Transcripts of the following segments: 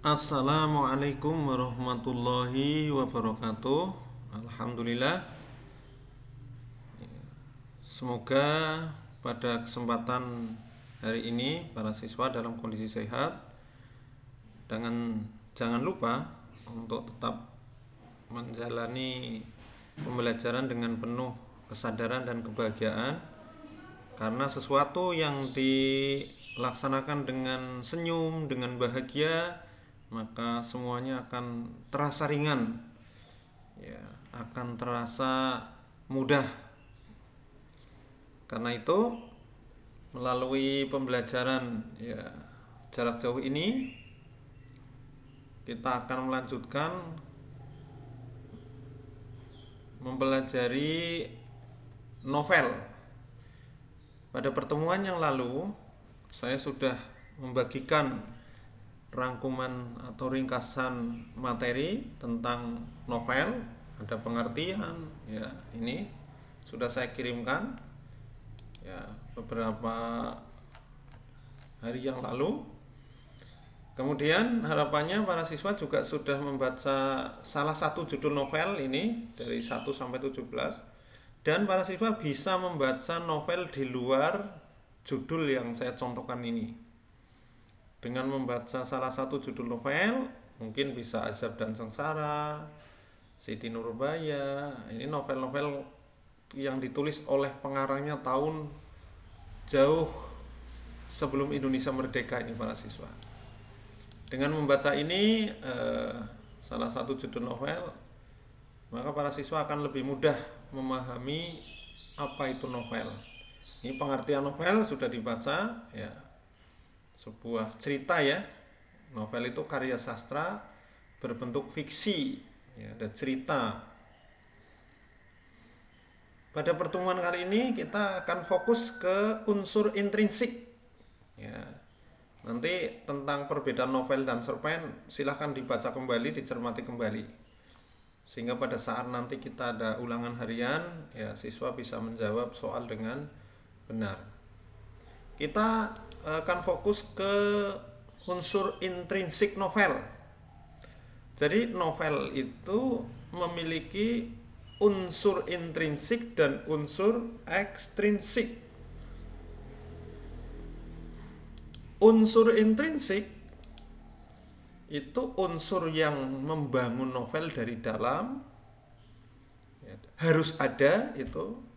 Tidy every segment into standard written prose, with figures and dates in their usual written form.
Assalamualaikum warahmatullahi wabarakatuh. Alhamdulillah. Semoga pada kesempatan hari ini para siswa dalam kondisi sehat. Jangan lupa untuk tetap menjalani pembelajaran dengan penuh kesadaran dan kebahagiaan, karena sesuatu yang dilaksanakan dengan senyum, dengan bahagia, maka semuanya akan terasa ringan, ya, akan terasa mudah. Karena itu, melalui pembelajaran jarak jauh ini, kita akan melanjutkan mempelajari novel. Pada pertemuan yang lalu, saya sudah membagikan rangkuman atau ringkasan materi tentang novel, ada pengertian, ya, ini sudah saya kirimkan beberapa hari yang lalu. Kemudian harapannya para siswa juga sudah membaca salah satu judul novel ini dari 1 sampai 17, dan para siswa bisa membaca novel di luar judul yang saya contohkan ini. Dengan membaca salah satu judul novel, mungkin bisa Azab dan Sengsara, Siti Nurbaya. Ini novel-novel yang ditulis oleh pengarangnya tahun jauh sebelum Indonesia merdeka ini para siswa. Dengan membaca ini salah satu judul novel, maka para siswa akan lebih mudah memahami apa itu novel. Ini pengertian novel sudah dibaca, ya. Sebuah cerita, ya. Novel itu karya sastra berbentuk fiksi, ya, ada cerita. Pada pertemuan kali ini kita akan fokus ke unsur intrinsik, ya. Nanti tentang perbedaan novel dan cerpen silahkan dibaca kembali, dicermati kembali, sehingga pada saat nanti kita ada ulangan harian, ya, siswa bisa menjawab soal dengan benar. Kita akan fokus ke unsur intrinsik novel. Jadi novel itu memiliki unsur intrinsik dan unsur ekstrinsik. Unsur intrinsik itu unsur yang membangun novel dari dalam, ya, harus ada itu.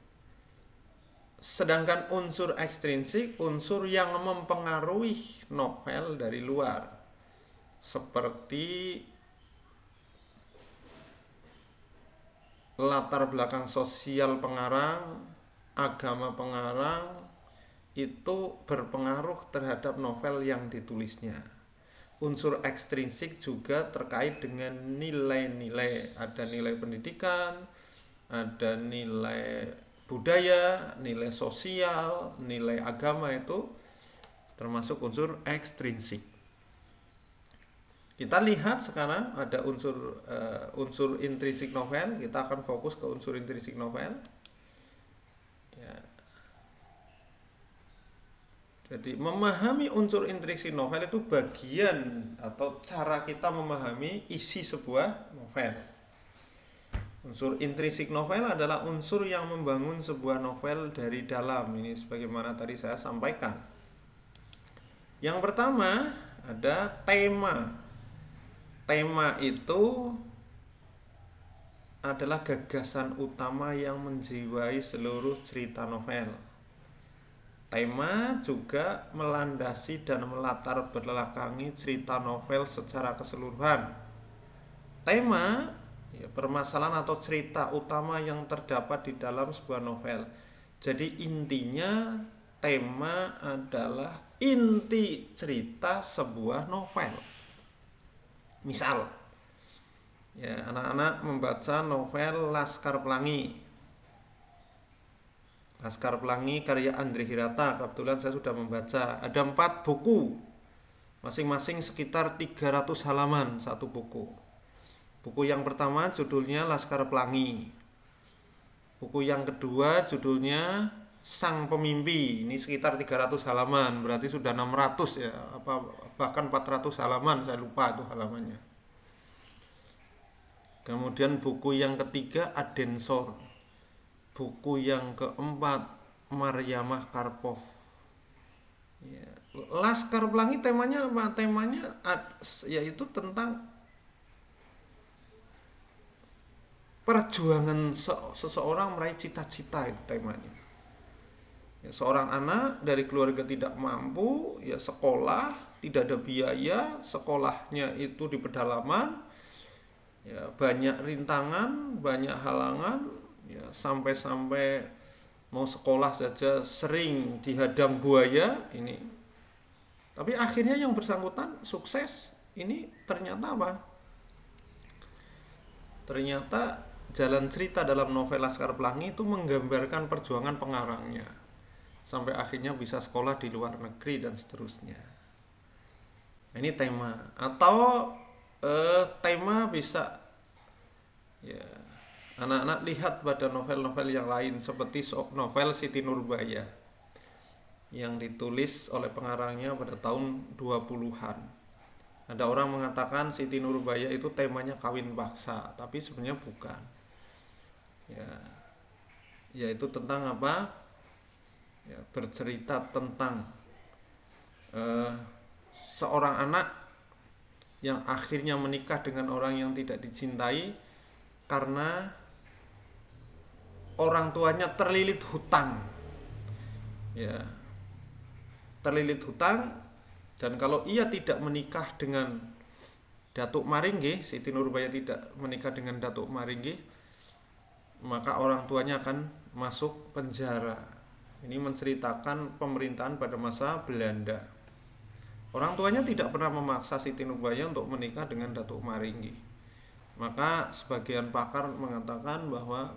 Sedangkan unsur ekstrinsik, unsur yang mempengaruhi novel dari luar, seperti latar belakang sosial pengarang, agama pengarang, itu berpengaruh terhadap novel yang ditulisnya. Unsur ekstrinsik juga terkait dengan nilai-nilai, ada nilai pendidikan, ada nilai budaya, nilai sosial, nilai agama, itu termasuk unsur ekstrinsik. Kita lihat sekarang ada unsur intrinsik novel. Kita akan fokus ke unsur intrinsik novel, ya. Jadi memahami unsur intrinsik novel itu bagian atau cara kita memahami isi sebuah novel. Unsur intrinsik novel adalah unsur yang membangun sebuah novel dari dalam. Ini sebagaimana tadi saya sampaikan. Yang pertama ada tema. Tema itu adalah gagasan utama yang menjiwai seluruh cerita novel. Tema juga melandasi dan melatar belakangi cerita novel secara keseluruhan. Tema, ya, permasalahan atau cerita utama yang terdapat di dalam sebuah novel. Jadi intinya tema adalah inti cerita sebuah novel. Misal, ya, anak-anak membaca novel Laskar Pelangi. Laskar Pelangi karya Andre Hirata, kebetulan saya sudah membaca. Ada 4 buku, masing-masing sekitar 300 halaman satu buku. Buku yang pertama judulnya Laskar Pelangi. Buku yang kedua judulnya Sang Pemimpi. Ini sekitar 300 halaman, berarti sudah 600 ya, apa bahkan 400 halaman, saya lupa itu halamannya. Kemudian buku yang ketiga Adensor. Buku yang keempat Maryamah Karpov. Ya. Laskar Pelangi temanya apa? Temanya yaitu tentang perjuangan seseorang meraih cita-cita, itu temanya. Ya, seorang anak dari keluarga tidak mampu, ya sekolah, tidak ada biaya, sekolahnya itu di pedalaman, ya banyak rintangan, banyak halangan, ya sampai-sampai mau sekolah saja sering dihadang buaya ini. Tapi akhirnya yang bersangkutan sukses. Ini ternyata apa? Ternyata jalan cerita dalam novel Laskar Pelangi itu menggambarkan perjuangan pengarangnya sampai akhirnya bisa sekolah di luar negeri dan seterusnya. Ini tema, atau tema bisa ya anak-anak lihat pada novel-novel yang lain seperti novel Siti Nurbaya yang ditulis oleh pengarangnya pada tahun 20-an. Ada orang mengatakan Siti Nurbaya itu temanya kawin paksa, tapi sebenarnya bukan. Ya, yaitu tentang apa? Ya, bercerita tentang seorang anak yang akhirnya menikah dengan orang yang tidak dicintai karena orang tuanya terlilit hutang. Ya, terlilit hutang, dan kalau ia tidak menikah dengan Datuk Maringgi, Siti Nurbaya tidak menikah dengan Datuk Maringgi, maka orang tuanya akan masuk penjara. Ini menceritakan pemerintahan pada masa Belanda. Orang tuanya tidak pernah memaksa Siti Nurbaya untuk menikah dengan Datuk Maringgi. Maka sebagian pakar mengatakan bahwa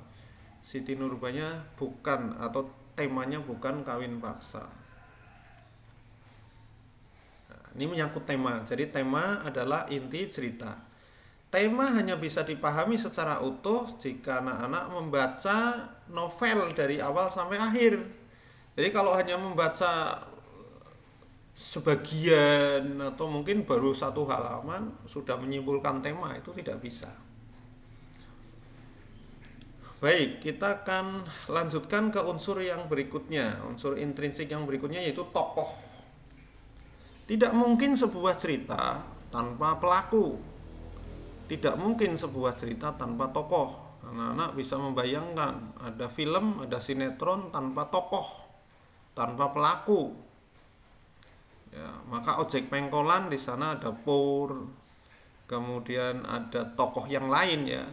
Siti Nurbaya bukan, atau temanya bukan kawin paksa. Nah, ini menyangkut tema. Jadi tema adalah inti cerita. Tema hanya bisa dipahami secara utuh jika anak-anak membaca novel dari awal sampai akhir. Jadi kalau hanya membaca sebagian atau mungkin baru satu halaman sudah menyimpulkan tema, itu tidak bisa. Baik, kita akan lanjutkan ke unsur yang berikutnya, unsur intrinsik yang berikutnya, yaitu tokoh. Tidak mungkin sebuah cerita tanpa pelaku. Tidak mungkin sebuah cerita tanpa tokoh. Anak-anak bisa membayangkan ada film, ada sinetron tanpa tokoh, tanpa pelaku. Ya, maka ojek pengkolan di sana ada Pur, kemudian ada tokoh yang lain ya.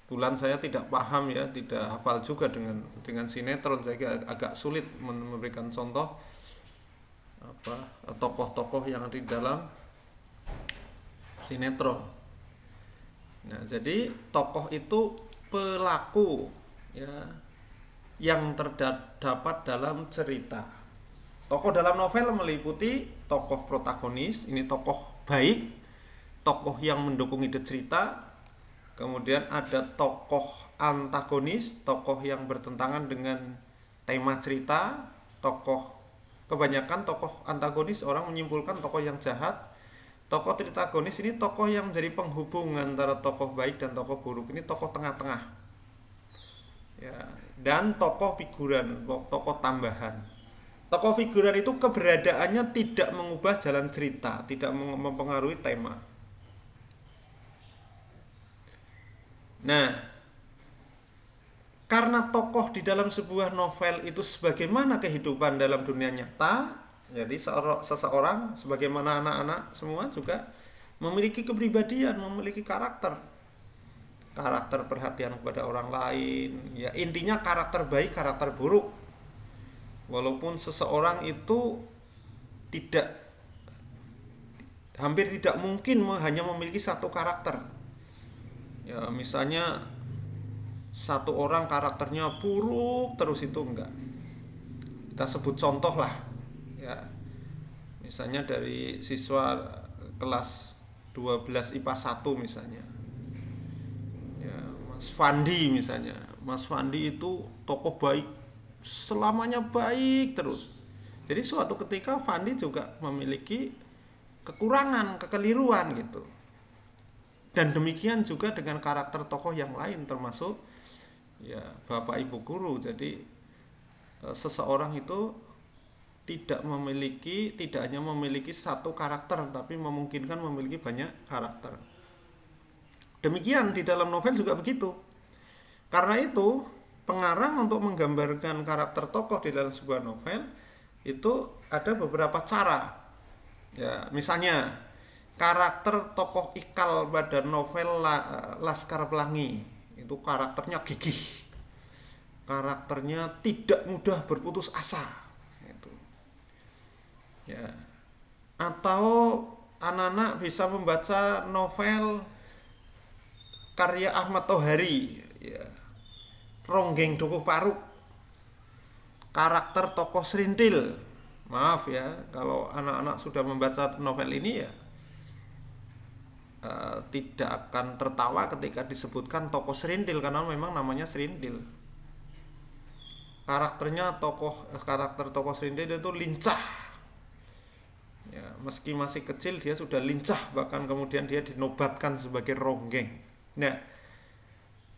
Bulan saya tidak paham ya, tidak hafal juga dengan sinetron, saya agak sulit memberikan contoh apa tokoh-tokoh yang ada di dalam sinetron. Nah, jadi tokoh itu pelaku ya yang terdapat dalam cerita. Tokoh dalam novel meliputi tokoh protagonis, ini tokoh baik, tokoh yang mendukung ide cerita. Kemudian ada tokoh antagonis, tokoh yang bertentangan dengan tema cerita. Kebanyakan tokoh antagonis orang menyimpulkan tokoh yang jahat. Tokoh tritagonis ini tokoh yang menjadi penghubung antara tokoh baik dan tokoh buruk. Ini tokoh tengah-tengah. Ya, dan tokoh figuran, tokoh tambahan. Tokoh figuran itu keberadaannya tidak mengubah jalan cerita, tidak mempengaruhi tema. Nah, karena tokoh di dalam sebuah novel itu sebagaimana kehidupan dalam dunia nyata, jadi seseorang sebagaimana anak-anak semua juga memiliki kepribadian, memiliki karakter perhatian kepada orang lain. Ya, intinya karakter baik, karakter buruk. Walaupun seseorang itu hampir tidak mungkin hanya memiliki satu karakter. Ya, misalnya satu orang karakternya buruk terus, itu enggak. Kita sebut contoh lah. Ya. Misalnya dari siswa kelas 12 IPA 1 misalnya. Ya, Mas Fandi misalnya. Mas Fandi itu tokoh baik, selamanya baik terus. Jadi suatu ketika Fandi juga memiliki kekurangan, kekeliruan gitu. Dan demikian juga dengan karakter tokoh yang lain termasuk ya Bapak Ibu guru. Jadi seseorang itu tidak hanya memiliki satu karakter, tapi memungkinkan memiliki banyak karakter. Demikian di dalam novel juga begitu. Karena itu pengarang untuk menggambarkan karakter tokoh di dalam sebuah novel itu ada beberapa cara. Ya, misalnya karakter tokoh Ikal pada novel Laskar Pelangi itu karakternya gigih, karakternya tidak mudah berputus asa. Itu. Ya. Atau anak-anak bisa membaca novel karya Ahmad Tohari, ya. Ronggeng Dukuh Paruk, karakter tokoh Serintil. Maaf ya, kalau anak-anak sudah membaca novel ini ya tidak akan tertawa ketika disebutkan tokoh Serintil karena memang namanya Serintil. Karakter tokoh Serintil itu lincah. Ya, meski masih kecil dia sudah lincah, bahkan kemudian dia dinobatkan sebagai ronggeng. Nah,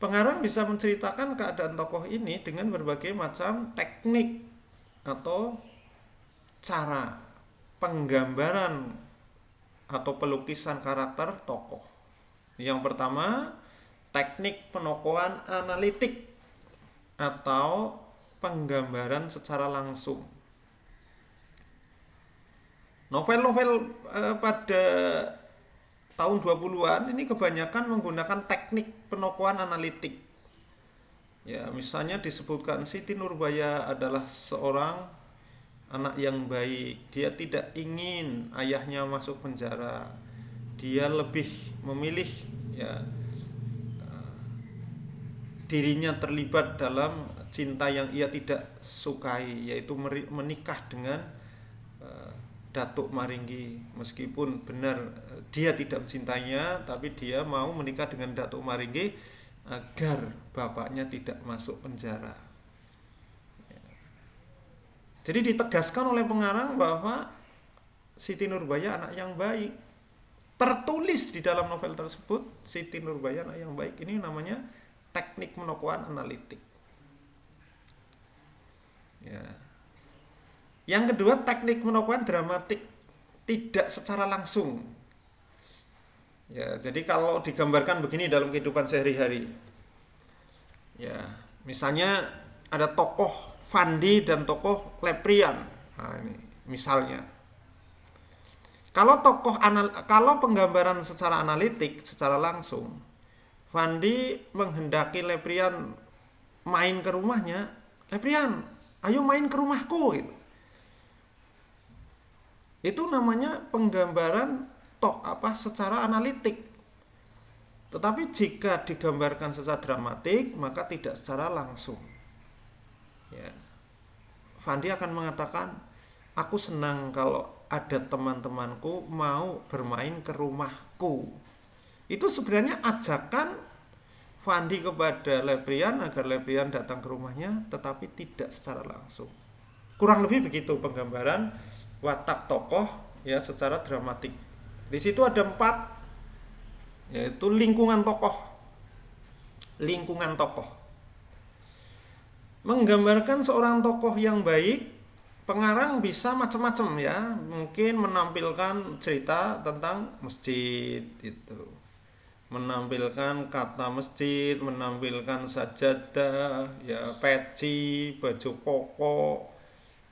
pengarang bisa menceritakan keadaan tokoh ini dengan berbagai macam teknik atau cara penggambaran atau pelukisan karakter tokoh. Yang pertama, teknik penokohan analitik atau penggambaran secara langsung. Novel-novel pada tahun 20-an ini kebanyakan menggunakan teknik penokohan analitik. Ya, misalnya disebutkan Siti Nurbaya adalah seorang anak yang baik. Dia tidak ingin ayahnya masuk penjara. Dia lebih memilih ya dirinya terlibat dalam cinta yang ia tidak sukai, yaitu menikah dengan Datuk Maringgi. Meskipun benar dia tidak mencintainya, tapi dia mau menikah dengan Datuk Maringgi agar bapaknya tidak masuk penjara. Jadi ditegaskan oleh pengarang bahwa Siti Nurbaya anak yang baik. Tertulis di dalam novel tersebut Siti Nurbaya anak yang baik. Ini namanya teknik penokohan analitik. Ya. Yang kedua, teknik penokohan dramatik, tidak secara langsung. Ya, jadi kalau digambarkan begini dalam kehidupan sehari-hari. Ya, misalnya ada tokoh Fandi dan tokoh Leprian. Nah, ini misalnya. Kalau penggambaran secara analitik, secara langsung, Fandi menghendaki Leprian main ke rumahnya. Leprian, ayo main ke rumahku gitu. Itu namanya penggambaran secara analitik. Tetapi jika digambarkan secara dramatik, maka tidak secara langsung. Ya. Fandi akan mengatakan, aku senang kalau ada teman-temanku mau bermain ke rumahku. Itu sebenarnya ajakan Fandi kepada Leprian agar Leprian datang ke rumahnya, tetapi tidak secara langsung. Kurang lebih begitu penggambaran watak tokoh ya secara dramatik. Di situ ada 4, yaitu lingkungan tokoh. Lingkungan tokoh menggambarkan seorang tokoh yang baik. Pengarang bisa macam-macam ya, mungkin menampilkan cerita tentang masjid itu, menampilkan kata masjid, menampilkan sajadah, ya peci, baju koko.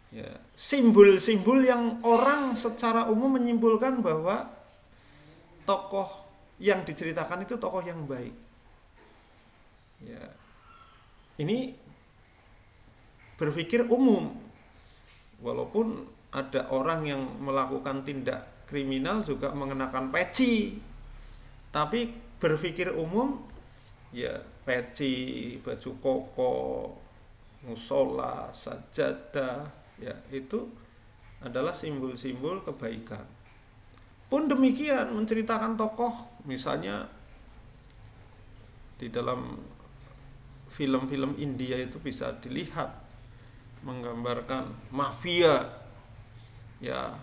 Ya, simbol-simbol yang orang secara umum menyimpulkan bahwa tokoh yang diceritakan itu tokoh yang baik. Ya, ini berpikir umum, walaupun ada orang yang melakukan tindak kriminal juga mengenakan peci, tapi berpikir umum ya peci, baju koko, musola, sajadah. Ya, itu adalah simbol-simbol kebaikan. Pun demikian menceritakan tokoh, misalnya di dalam film-film India itu bisa dilihat menggambarkan mafia ya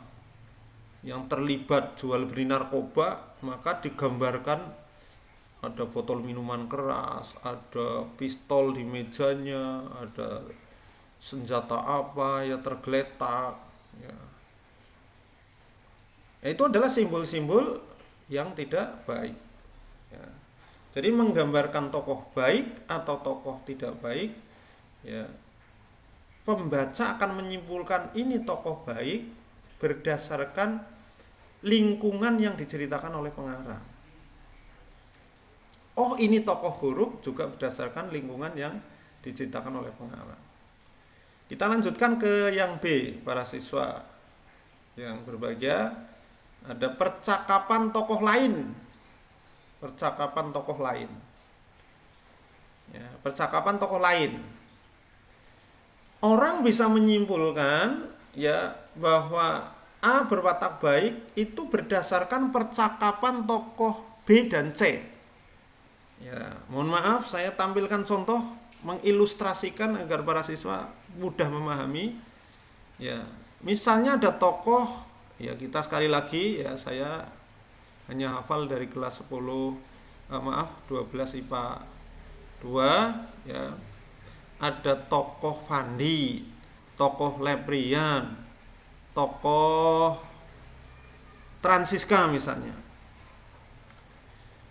yang terlibat jual beli narkoba, maka digambarkan ada botol minuman keras, ada pistol di mejanya, ada senjata apa ya tergeletak ya. Itu adalah simbol-simbol yang tidak baik ya. Jadi menggambarkan tokoh baik atau tokoh tidak baik ya, pembaca akan menyimpulkan ini tokoh baik berdasarkan lingkungan yang diceritakan oleh pengarang. Oh, ini tokoh buruk juga berdasarkan lingkungan yang diceritakan oleh pengarang. Kita lanjutkan ke yang B, para siswa yang berbahagia. Ada percakapan tokoh lain. Percakapan tokoh lain. Ya, percakapan tokoh lain. Orang bisa menyimpulkan ya bahwa A berwatak baik itu berdasarkan percakapan tokoh B dan C. Ya, mohon maaf saya tampilkan contoh mengilustrasikan agar para siswa mudah memahami. Ya, misalnya ada tokoh, ya kita sekali lagi ya saya hanya hafal dari kelas 10 12 IPA 2 ya. Ada tokoh Fandi, tokoh Leprian, tokoh Transiska misalnya.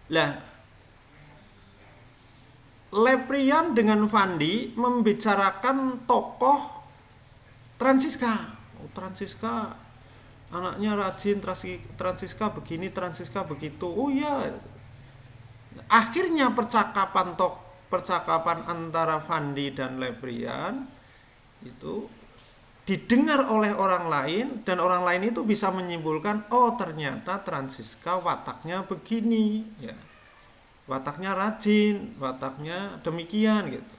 Lah, Leprian dengan Fandi membicarakan tokoh Transiska. Oh, Transiska anaknya rajin, Transiska begini, Transiska begitu. Oh ya. Akhirnya percakapan antara Fandi dan Leprian itu didengar oleh orang lain dan orang lain itu bisa menyimpulkan, oh ternyata Transiska wataknya begini ya. Wataknya rajin, wataknya demikian gitu.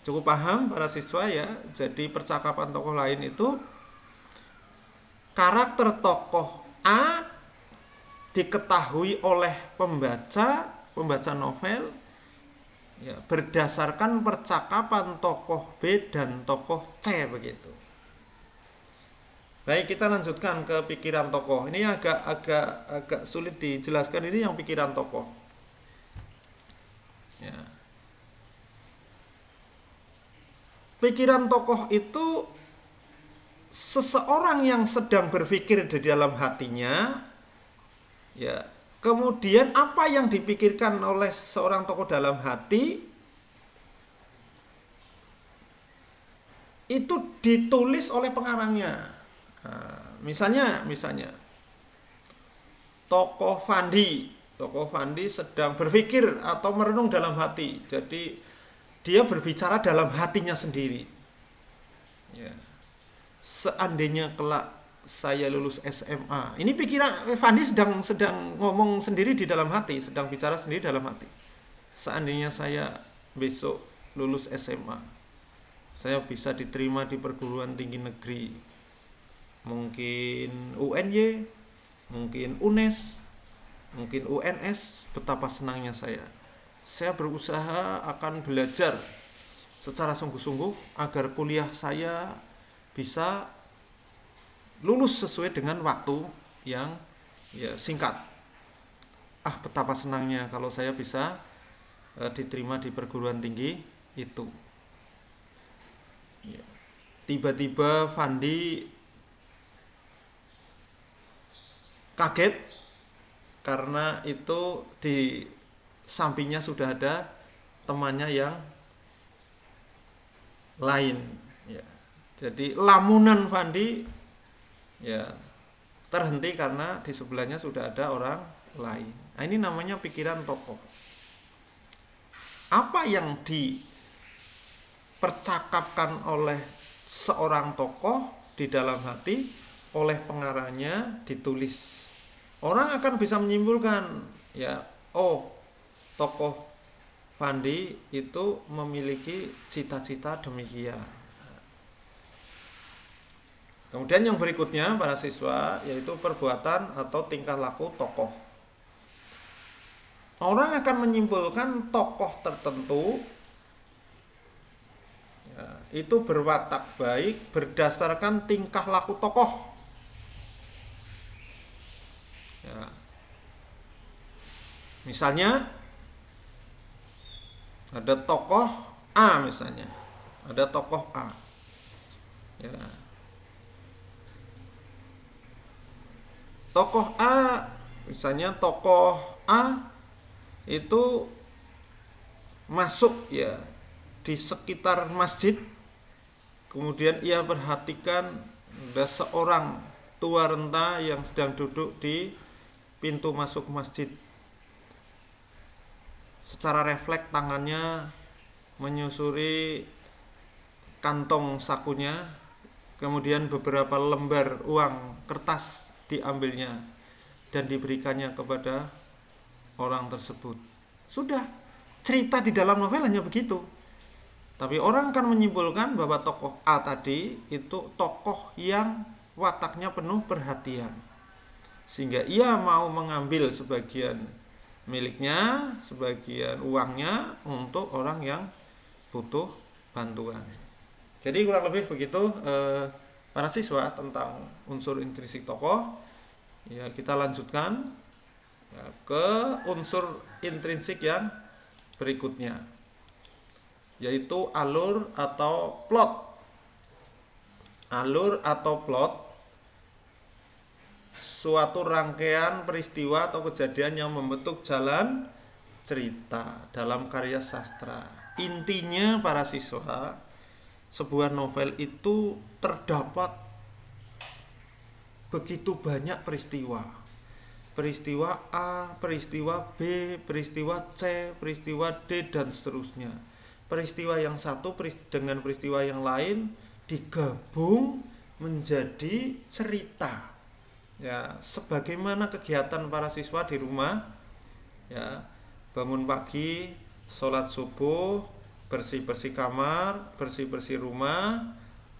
Cukup paham para siswa ya. Jadi percakapan tokoh lain itu karakter tokoh A diketahui oleh pembaca novel ya, berdasarkan percakapan tokoh B dan tokoh C begitu. Baik, kita lanjutkan ke pikiran tokoh. Ini agak sulit dijelaskan, ini yang pikiran tokoh. Ya. Pikiran tokoh itu seseorang yang sedang berpikir di dalam hatinya ya. Kemudian apa yang dipikirkan oleh seorang tokoh dalam hati itu ditulis oleh pengarangnya. Nah, misalnya tokoh Fandi sedang berpikir atau merenung dalam hati. Jadi dia berbicara dalam hatinya sendiri. Ya. Seandainya kelak saya lulus SMA. Ini pikiran Fandi sedang ngomong sendiri di dalam hati, sedang bicara sendiri dalam hati. Seandainya saya besok lulus SMA, saya bisa diterima di perguruan tinggi negeri. Mungkin UNY, mungkin UNES, mungkin UNS, betapa senangnya saya. Saya berusaha akan belajar secara sungguh-sungguh agar kuliah saya bisa lulus sesuai dengan waktu yang ya singkat. Ah, betapa senangnya kalau saya bisa diterima di perguruan tinggi itu. Ya. Tiba-tiba Fandi kaget karena itu di sampingnya sudah ada temannya yang lain. Ya. Jadi lamunan Fandi ya terhenti karena di sebelahnya sudah ada orang lain. Nah, ini namanya pikiran tokoh. Apa yang dipercakapkan oleh seorang tokoh di dalam hati oleh pengarangnya ditulis. Orang akan bisa menyimpulkan ya, oh tokoh Fandi itu memiliki cita-cita demikian. Kemudian yang berikutnya para siswa yaitu perbuatan atau tingkah laku tokoh. orang akan menyimpulkan tokoh tertentu ya, itu berwatak baik berdasarkan tingkah laku tokoh. Ya. Misalnya ada tokoh A misalnya, ada tokoh A. Ya. Tokoh A, misalnya tokoh A itu masuk ya di sekitar masjid, kemudian ia perhatikan ada seorang tua renta yang sedang duduk di pintu masuk masjid. Secara refleks tangannya menyusuri kantong sakunya, kemudian beberapa lembar uang kertas diambilnya dan diberikannya kepada orang tersebut. Sudah, cerita di dalam novel hanya begitu. Tapi orang akan menyimpulkan bahwa tokoh A tadi itu tokoh yang wataknya penuh perhatian, sehingga ia mau mengambil sebagian miliknya, sebagian uangnya untuk orang yang butuh bantuan. Jadi kurang lebih begitu para siswa tentang unsur intrinsik tokoh. Ya, kita lanjutkan ya, ke unsur intrinsik yang berikutnya, yaitu alur atau plot. Alur atau plot suatu rangkaian peristiwa atau kejadian yang membentuk jalan cerita dalam karya sastra. Intinya para siswa, sebuah novel itu terdapat begitu banyak peristiwa. Peristiwa A, peristiwa B, peristiwa C, peristiwa D, dan seterusnya. Peristiwa yang satu dengan peristiwa yang lain digabung menjadi cerita. Ya, sebagaimana kegiatan para siswa di rumah, ya, bangun pagi, sholat subuh, bersih-bersih kamar, bersih-bersih rumah,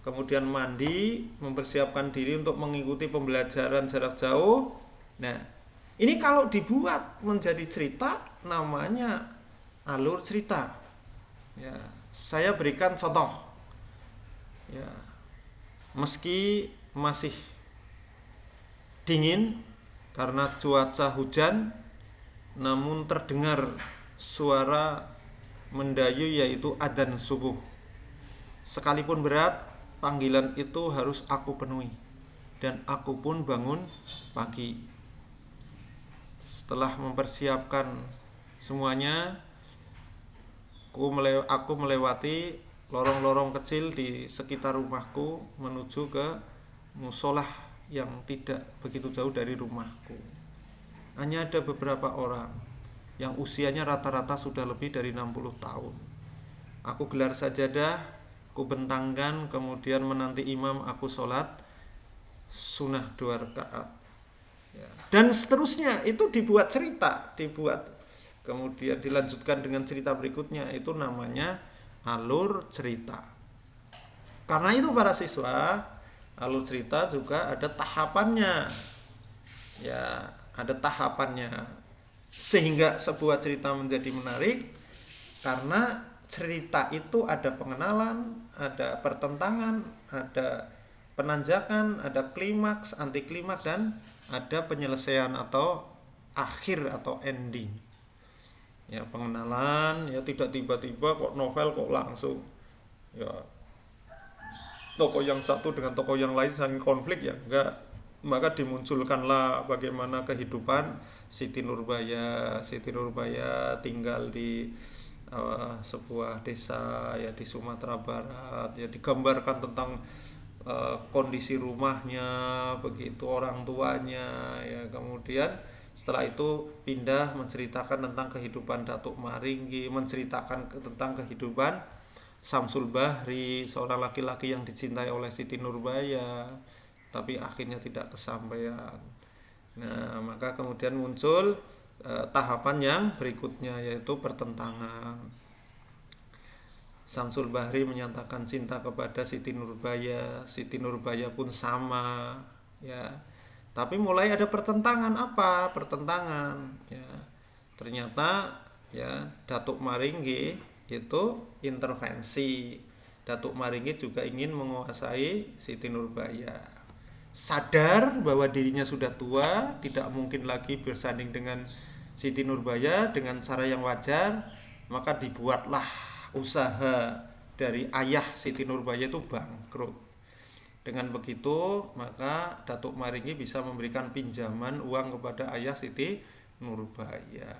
kemudian mandi, mempersiapkan diri untuk mengikuti pembelajaran jarak jauh. Nah, ini kalau dibuat menjadi cerita namanya alur cerita. Ya, saya berikan contoh. Ya, meski masih dingin karena cuaca hujan, namun terdengar suara mendayu yaitu adzan subuh. Sekalipun berat, panggilan itu harus aku penuhi, dan aku pun bangun pagi. Setelah mempersiapkan semuanya, aku melewati lorong-lorong kecil di sekitar rumahku menuju ke musolah yang tidak begitu jauh dari rumahku. Hanya ada beberapa orang yang usianya rata-rata sudah lebih dari 60 tahun. Aku gelar sajadah, aku bentangkan, kemudian menanti imam, aku sholat sunnah 2 rakaat. Ya. Dan seterusnya, itu dibuat cerita, kemudian dilanjutkan dengan cerita berikutnya, itu namanya alur cerita. Karena itu para siswa, alur cerita juga ada tahapannya. Ya, ada tahapannya. Sehingga sebuah cerita menjadi menarik karena cerita itu ada pengenalan, ada pertentangan, ada penanjakan, ada klimaks, anti klimaks, dan ada penyelesaian atau akhir atau ending. Ya, pengenalan, ya tidak tiba-tiba kok novel kok langsung ya tokoh yang satu dengan tokoh yang lain saling konflik, ya enggak. Maka dimunculkanlah bagaimana kehidupan Siti Nurbaya. Siti Nurbaya tinggal di sebuah desa ya di Sumatera Barat, ya digambarkan tentang kondisi rumahnya, begitu orang tuanya, ya kemudian setelah itu pindah menceritakan tentang kehidupan Datuk Maringgi, menceritakan tentang kehidupan Samsul Bahri, seorang laki-laki yang dicintai oleh Siti Nurbaya tapi akhirnya tidak kesampaian. Nah, maka kemudian muncul tahapan yang berikutnya, yaitu pertentangan. Samsul Bahri menyatakan cinta kepada Siti Nurbaya, Siti Nurbaya pun sama, ya. Tapi mulai ada pertentangan, apa? Pertentangan, ya. Ternyata ya Datuk Maringgi itu intervensi. Datuk Maringgi juga ingin menguasai Siti Nurbaya. Sadar bahwa dirinya sudah tua, tidak mungkin lagi bersanding dengan Siti Nurbaya dengan cara yang wajar, maka dibuatlah usaha dari ayah Siti Nurbaya itu bangkrut. Dengan begitu, maka Datuk Maringgi bisa memberikan pinjaman uang kepada ayah Siti Nurbaya.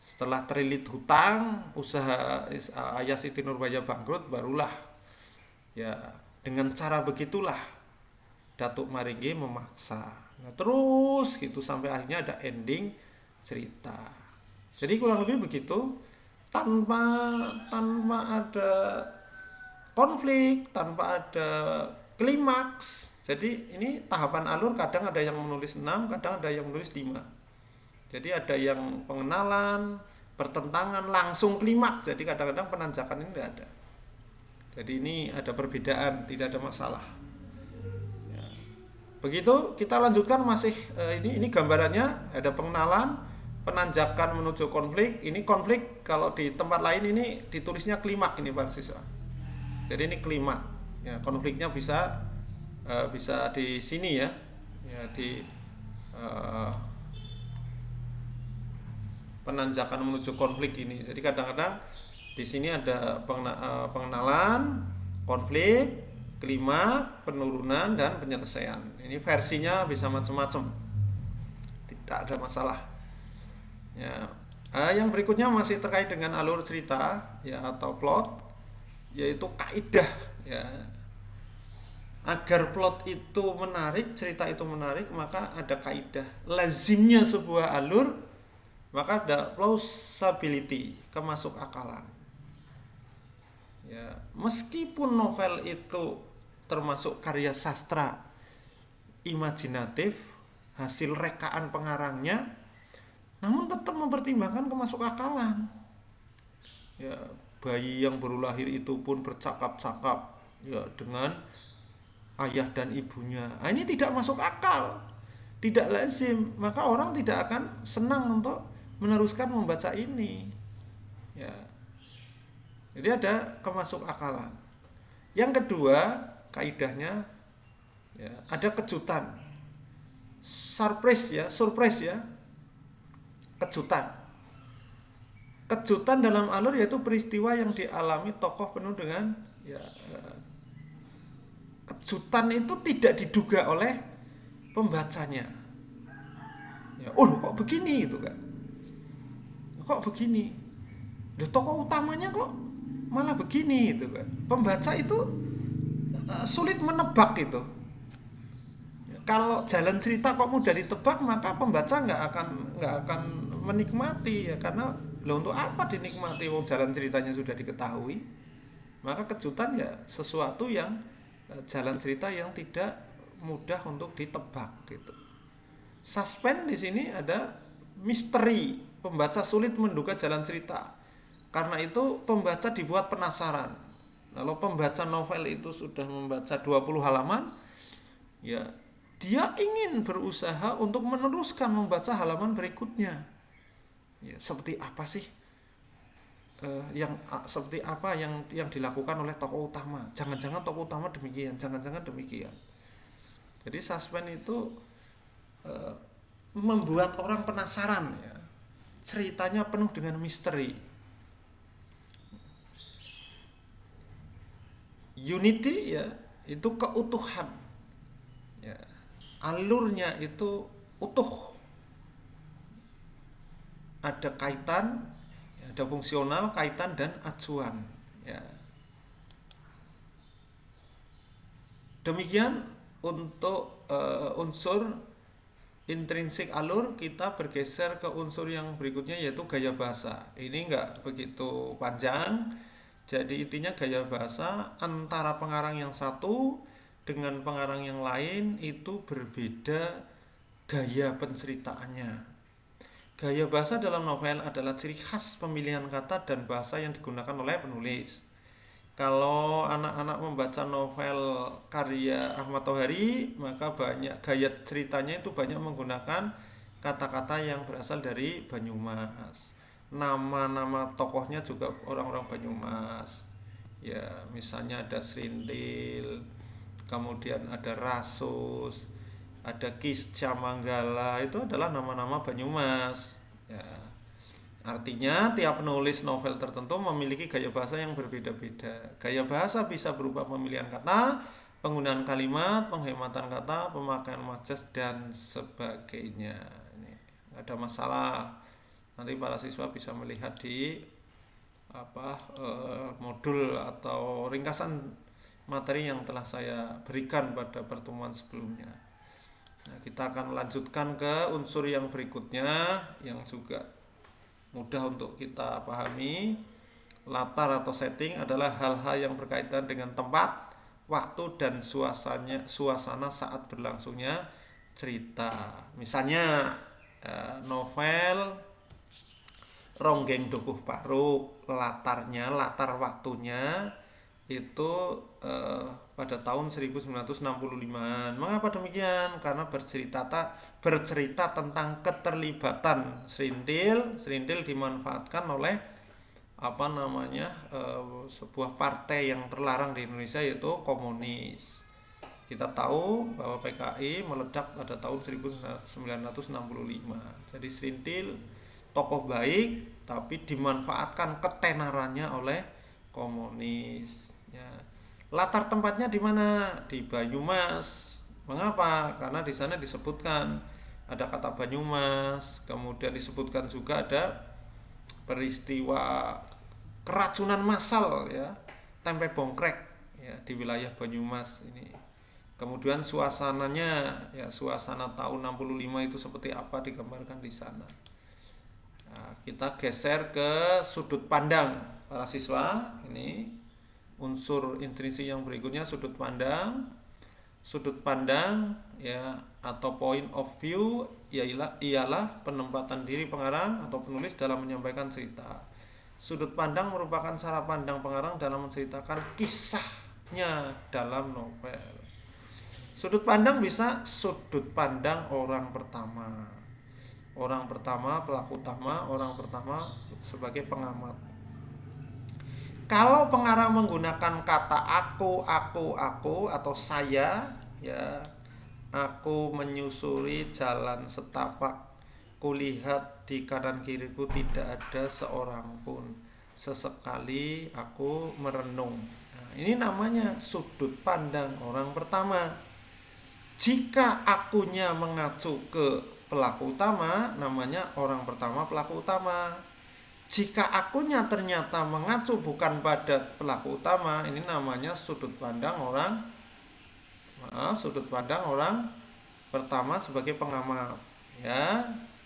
Setelah terlilit hutang, usaha ayah Siti Nurbaya bangkrut, barulah ya dengan cara begitulah Datuk Maringgi memaksa. Nah, terus gitu sampai akhirnya ada ending cerita. Jadi kurang lebih begitu, tanpa ada konflik, tanpa ada klimaks. Jadi ini tahapan alur, kadang ada yang menulis 6, kadang ada yang menulis 5. Jadi ada yang pengenalan, pertentangan, langsung klimaks. Jadi kadang-kadang penanjakan ini tidak ada. Jadi ini ada perbedaan, tidak ada masalah. Ya. Begitu kita lanjutkan masih ini gambarannya ada pengenalan, penanjakan menuju konflik. Ini konflik kalau di tempat lain ini ditulisnya klimaks ini para siswa. Jadi ini klimaks. Ya, konfliknya bisa di sini ya di penanjakan menuju konflik ini. Jadi kadang-kadang di sini ada pengenalan, konflik, klimaks, penurunan dan penyelesaian. Ini versinya bisa macam-macam. Tidak ada masalah. Ya. Yang berikutnya masih terkait dengan alur cerita ya atau plot, yaitu kaidah ya. Agar plot itu menarik, cerita itu menarik, maka ada kaidah. Lazimnya sebuah alur, maka ada plausibility, kemasuk akalan. Ya, meskipun novel itu termasuk karya sastra imajinatif, hasil rekaan pengarangnya, namun tetap mempertimbangkan kemasuk akalan. Ya, bayi yang baru lahir itu pun bercakap-cakap ya dengan ayah dan ibunya. Ini tidak masuk akal, tidak lazim, maka orang tidak akan senang untuk meneruskan membaca ini. Ya. Jadi ada kemasuk akalan. Yang kedua, kaidahnya ya, ada kejutan. Surprise ya. Kejutan. Kejutan dalam alur yaitu peristiwa yang dialami tokoh penuh dengan ya, kejutan itu tidak diduga oleh pembacanya. Ya, kok begini itu kan? Kok begini? Tokoh utamanya kok malah begini itu kan? Pembaca itu sulit menebak itu. Ya, kalau jalan cerita kok mudah ditebak, maka pembaca nggak akan menikmati ya, karena untuk apa dinikmati wong jalan ceritanya sudah diketahui. Maka kejutan ya sesuatu yang jalan cerita yang tidak mudah untuk ditebak gitu. Suspense di sini ada misteri, pembaca sulit menduga jalan cerita. Karena itu pembaca dibuat penasaran. Kalau pembaca novel itu sudah membaca 20 halaman, ya dia ingin berusaha untuk meneruskan membaca halaman berikutnya. Ya, seperti apa sih seperti apa yang dilakukan oleh tokoh utama? Jangan-jangan tokoh utama demikian, jangan-jangan demikian. Jadi suspense itu membuat orang penasaran ya. Ceritanya penuh dengan misteri. Unity ya, itu keutuhan. Ya. Alurnya itu utuh. Ada kaitan, ada fungsional, kaitan dan acuan ya. Demikian untuk unsur intrinsik alur. Kita bergeser ke unsur yang berikutnya yaitu gaya bahasa. Ini enggak begitu panjang. Jadi intinya gaya bahasa antara pengarang yang satu dengan pengarang yang lain itu berbeda gaya penceritaannya. Gaya bahasa dalam novel adalah ciri khas pemilihan kata dan bahasa yang digunakan oleh penulis. Kalau anak-anak membaca novel karya Ahmad Tohari, maka banyak gaya ceritanya itu banyak menggunakan kata-kata yang berasal dari Banyumas. Nama-nama tokohnya juga orang-orang Banyumas. Ya, misalnya ada Srintil, kemudian ada Rasus, ada Kisca Manggala, itu adalah nama-nama Banyumas. Ya, artinya tiap penulis novel tertentu memiliki gaya bahasa yang berbeda-beda. Gaya bahasa bisa berupa pemilihan kata, penggunaan kalimat, penghematan kata, pemakaian majas dan sebagainya. Ini nggak ada masalah. Nanti para siswa bisa melihat di modul atau ringkasan materi yang telah saya berikan pada pertemuan sebelumnya. Nah, kita akan melanjutkan ke unsur yang berikutnya yang juga mudah untuk kita pahami. Latar atau setting adalah hal-hal yang berkaitan dengan tempat, waktu, dan suasana saat berlangsungnya cerita. Misalnya novel Ronggeng Dukuh Paruk, latar waktunya itu pada tahun 1965. Mengapa demikian? Karena bercerita tentang keterlibatan Srintil dimanfaatkan oleh sebuah partai yang terlarang di Indonesia, yaitu komunis. Kita tahu bahwa PKI meledak pada tahun 1965. Jadi Srintil tokoh baik tapi dimanfaatkan ketenarannya oleh komunis. Ya. Latar tempatnya di mana? Di Banyumas. Mengapa? Karena di sana disebutkan ada kata Banyumas, kemudian disebutkan juga ada peristiwa keracunan massal, ya, tempe bongkrek, ya, di wilayah Banyumas ini. Kemudian suasananya, ya, suasana tahun 65 itu seperti apa digambarkan di sana. Nah, kita geser ke sudut pandang para siswa. Ini unsur intrinsik yang berikutnya, sudut pandang. Sudut pandang, ya, atau point of view ialah penempatan diri pengarang atau penulis dalam menyampaikan cerita. Sudut pandang merupakan cara pandang pengarang dalam menceritakan kisahnya dalam novel. Sudut pandang bisa sudut pandang orang pertama. Orang pertama, pelaku utama, orang pertama sebagai pengamat. Kalau pengarang menggunakan kata aku atau saya, ya, aku menyusuri jalan setapak, kulihat di kanan kiriku tidak ada seorang pun, sesekali aku merenung. Nah, ini namanya sudut pandang orang pertama. Jika akunya mengacu ke pelaku utama, namanya orang pertama pelaku utama. Jika akunya ternyata mengacu bukan pada pelaku utama, ini namanya sudut pandang orang pertama sebagai pengamat, ya.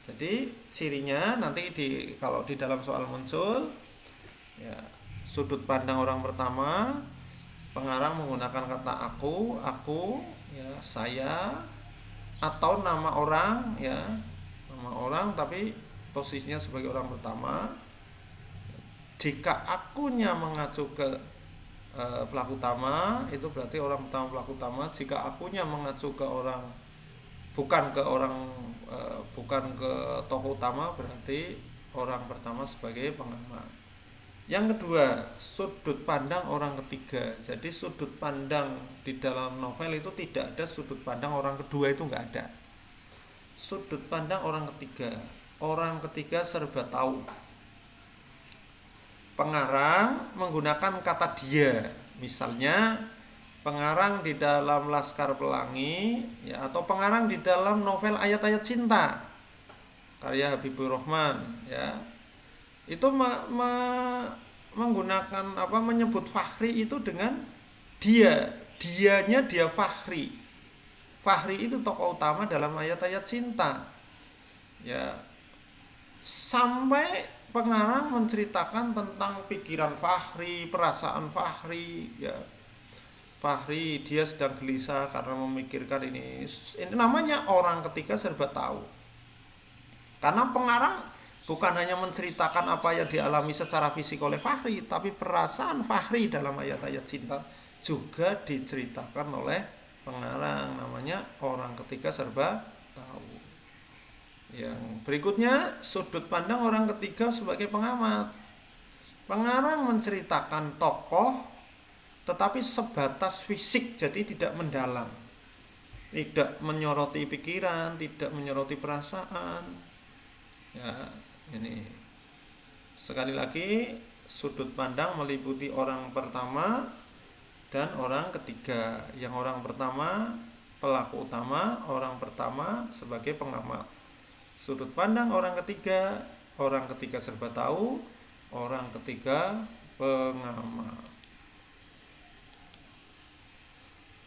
Jadi cirinya nanti kalau di dalam soal muncul, ya, sudut pandang orang pertama, pengarang menggunakan kata aku, ya, saya, atau nama orang, ya, nama orang tapi posisinya sebagai orang pertama. Jika akunya mengacu ke pelaku utama, itu berarti orang pertama pelaku utama. Jika akunya mengacu ke orang bukan ke tokoh utama, berarti orang pertama sebagai pengamat. Yang kedua, sudut pandang orang ketiga. Jadi sudut pandang di dalam novel itu tidak ada sudut pandang orang kedua, itu nggak ada. Sudut pandang orang ketiga. Orang ketiga serba tahu. Pengarang menggunakan kata dia. Misalnya pengarang di dalam Laskar Pelangi, ya, atau pengarang di dalam novel Ayat-Ayat Cinta karya Habibur Rahman, ya, itu menggunakan menyebut Fahri itu dengan dianya dia Fahri. Fahri itu tokoh utama dalam Ayat-Ayat Cinta, ya, sampai pengarang menceritakan tentang pikiran Fahri, perasaan Fahri, ya. Fahri dia sedang gelisah karena memikirkan ini namanya orang ketiga serba tahu. Karena pengarang bukan hanya menceritakan apa yang dialami secara fisik oleh Fahri, tapi perasaan Fahri dalam Ayat-Ayat Cinta juga diceritakan oleh pengarang. Namanya orang ketiga serba tahu. Yang berikutnya, sudut pandang orang ketiga sebagai pengamat. Pengarang menceritakan tokoh tetapi sebatas fisik, jadi tidak mendalam. Tidak menyoroti pikiran, tidak menyoroti perasaan. Ya, ini sekali lagi sudut pandang meliputi orang pertama dan orang ketiga. Yang orang pertama pelaku utama, orang pertama sebagai pengamat. Sudut pandang orang ketiga serba tahu, orang ketiga pengamat.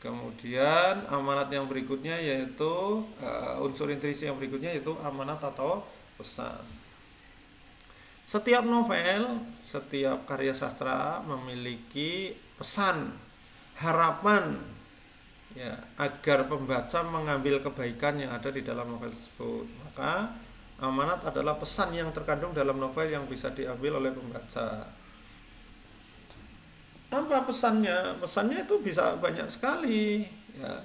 Kemudian amanat yang berikutnya yaitu unsur intrinsik yang berikutnya yaitu amanat atau pesan. Setiap novel, setiap karya sastra memiliki pesan, harapan ya, agar pembaca mengambil kebaikan yang ada di dalam novel tersebut. Maka amanat adalah pesan yang terkandung dalam novel yang bisa diambil oleh pembaca. Apa pesannya? Pesannya itu bisa banyak sekali ya.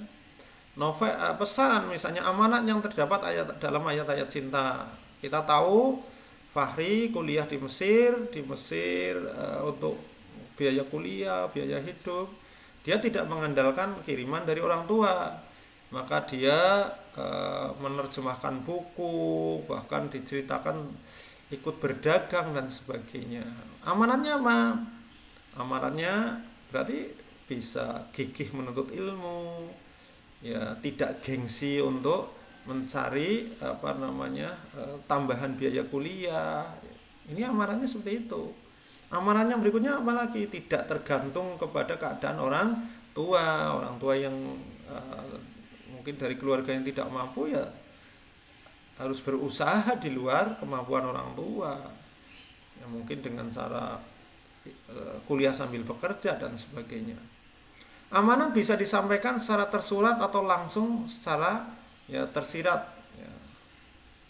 Novel pesan misalnya amanat yang terdapat dalam ayat-ayat cinta. Kita tahu Fahri kuliah di Mesir untuk biaya kuliah, biaya hidup. Dia tidak mengandalkan kiriman dari orang tua, maka dia menerjemahkan buku, bahkan diceritakan ikut berdagang dan sebagainya. Amanatnya apa? Amanatnya berarti bisa gigih menuntut ilmu, ya, tidak gengsi untuk mencari tambahan biaya kuliah. Ini amanatnya seperti itu. Amanatnya berikutnya apa lagi? Tidak tergantung kepada keadaan orang tua yang mungkin dari keluarga yang tidak mampu, ya harus berusaha di luar kemampuan orang tua. Ya, mungkin dengan cara kuliah sambil bekerja dan sebagainya. Amanat bisa disampaikan secara tersurat atau langsung secara tersirat. Ya.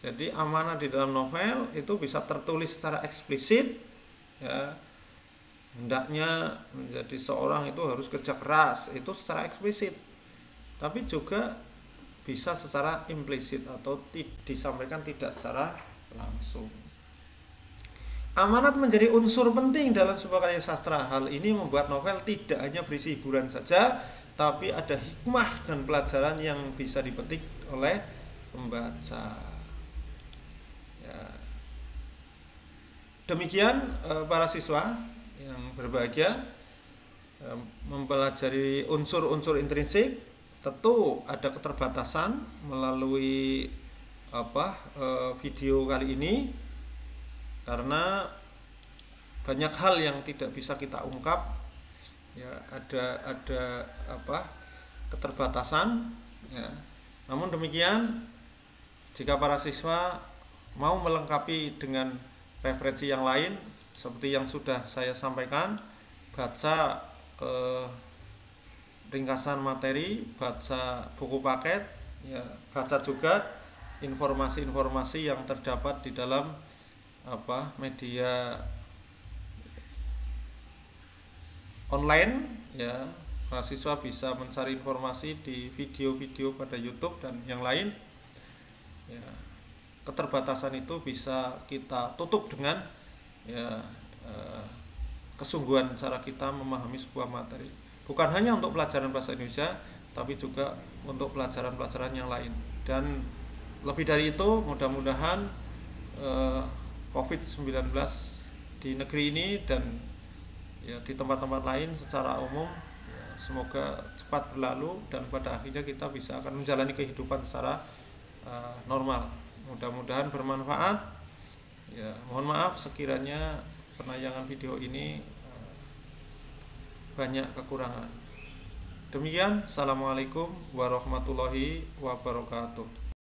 Jadi amanat di dalam novel itu bisa tertulis secara eksplisit. Ya, hendaknya menjadi seorang itu harus kerja keras, itu secara eksplisit. Tapi juga bisa secara implisit atau disampaikan tidak secara langsung. Amanat menjadi unsur penting dalam sebuah karya sastra. Hal ini membuat novel tidak hanya berisi hiburan saja, tapi ada hikmah dan pelajaran yang bisa dipetik oleh pembaca. Ya. Demikian para siswa yang berbahagia, mempelajari unsur-unsur intrinsik. Tentu ada keterbatasan melalui video kali ini, karena banyak hal yang tidak bisa kita ungkap. Ya, ada keterbatasan. Ya. Namun demikian, jika para siswa mau melengkapi dengan referensi yang lain seperti yang sudah saya sampaikan, baca ringkasan materi, baca buku paket, ya, baca juga informasi-informasi yang terdapat di dalam media online, ya. Mahasiswa bisa mencari informasi di video-video pada YouTube dan yang lain. Ya, keterbatasan itu bisa kita tutup dengan kesungguhan cara kita memahami sebuah materi. Bukan hanya untuk pelajaran bahasa Indonesia, tapi juga untuk pelajaran-pelajaran yang lain. Dan lebih dari itu, mudah-mudahan COVID-19 di negeri ini dan ya di tempat-tempat lain secara umum, ya, semoga cepat berlalu dan pada akhirnya kita bisa akan menjalani kehidupan secara normal. Mudah-mudahan bermanfaat. Ya, mohon maaf sekiranya penayangan video ini banyak kekurangan. Demikian, assalamualaikum warahmatullahi wabarakatuh.